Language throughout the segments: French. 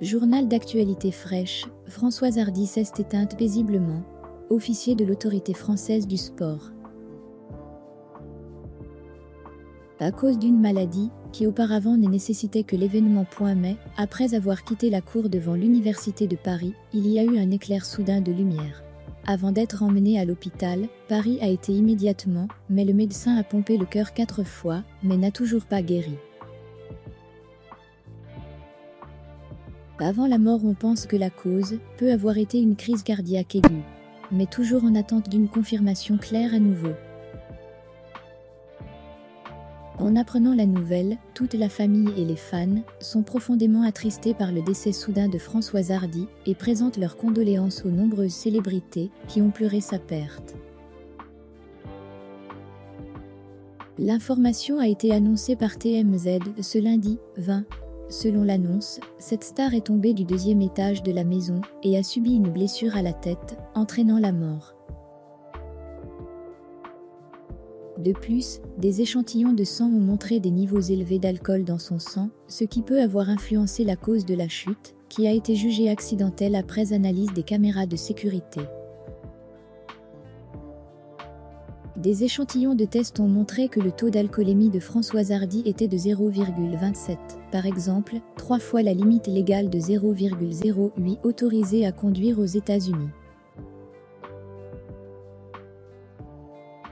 Journal d'actualité fraîche, Françoise Hardy s'est éteinte paisiblement. Officier de l'autorité française du sport. À cause d'une maladie, qui auparavant ne nécessitait que l'événement. Mais, après avoir quitté la cour devant l'université de Paris, il y a eu un éclair soudain de lumière. Avant d'être emmené à l'hôpital, Paris a été immédiatement, mais le médecin a pompé le cœur 4 fois, mais n'a toujours pas guéri. Avant la mort, on pense que la cause peut avoir été une crise cardiaque aiguë, mais toujours en attente d'une confirmation claire à nouveau. En apprenant la nouvelle, toute la famille et les fans sont profondément attristés par le décès soudain de Françoise Hardy et présentent leurs condoléances aux nombreuses célébrités qui ont pleuré sa perte. L'information a été annoncée par TMZ ce lundi 20. Selon l'annonce, cette star est tombée du 2e étage de la maison et a subi une blessure à la tête, entraînant la mort. De plus, des échantillons de sang ont montré des niveaux élevés d'alcool dans son sang, ce qui peut avoir influencé la cause de la chute, qui a été jugée accidentelle après analyse des caméras de sécurité. Des échantillons de tests ont montré que le taux d'alcoolémie de Françoise Hardy était de 0,27, par exemple, 3 fois la limite légale de 0,08 autorisée à conduire aux États-Unis.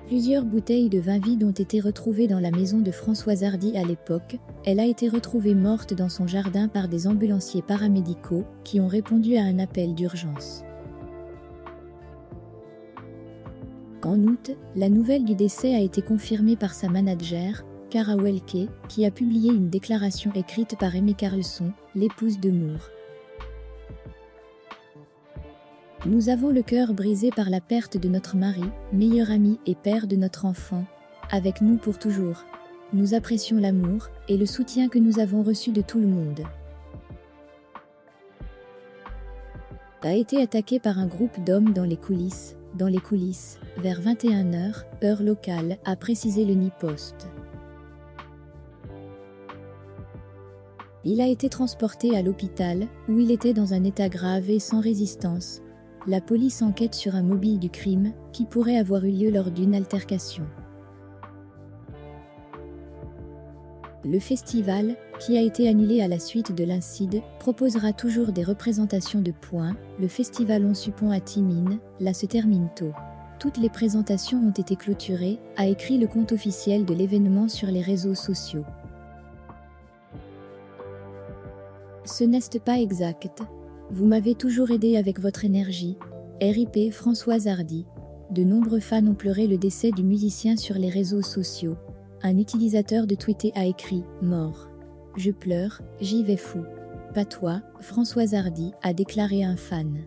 Plusieurs bouteilles de vin vide ont été retrouvées dans la maison de Françoise Hardy à l'époque. Elle a été retrouvée morte dans son jardin par des ambulanciers paramédicaux qui ont répondu à un appel d'urgence. En août, la nouvelle du décès a été confirmée par sa manager, Cara Welke, qui a publié une déclaration écrite par Aimée Carlson, l'épouse de Moore. Nous avons le cœur brisé par la perte de notre mari, meilleur ami et père de notre enfant, avec nous pour toujours. Nous apprécions l'amour et le soutien que nous avons reçu de tout le monde. A été attaqué par un groupe d'hommes dans les coulisses, vers 21h, heure locale, a précisé le NIPOST. Il a été transporté à l'hôpital, où il était dans un état grave et sans résistance. La police enquête sur un mobile du crime, qui pourrait avoir eu lieu lors d'une altercation. Le festival, qui a été annulé à la suite de l'incident, proposera toujours des représentations de points. Le festival On Suppont à Timine, là se termine tôt. Toutes les présentations ont été clôturées, a écrit le compte officiel de l'événement sur les réseaux sociaux. Ce n'est pas exact. Vous m'avez toujours aidé avec votre énergie. RIP Françoise Hardy. De nombreux fans ont pleuré le décès du musicien sur les réseaux sociaux. Un utilisateur de Twitter a écrit « Mort. Je pleure, j'y vais fou. Pas toi, Françoise Hardy », a déclaré un fan.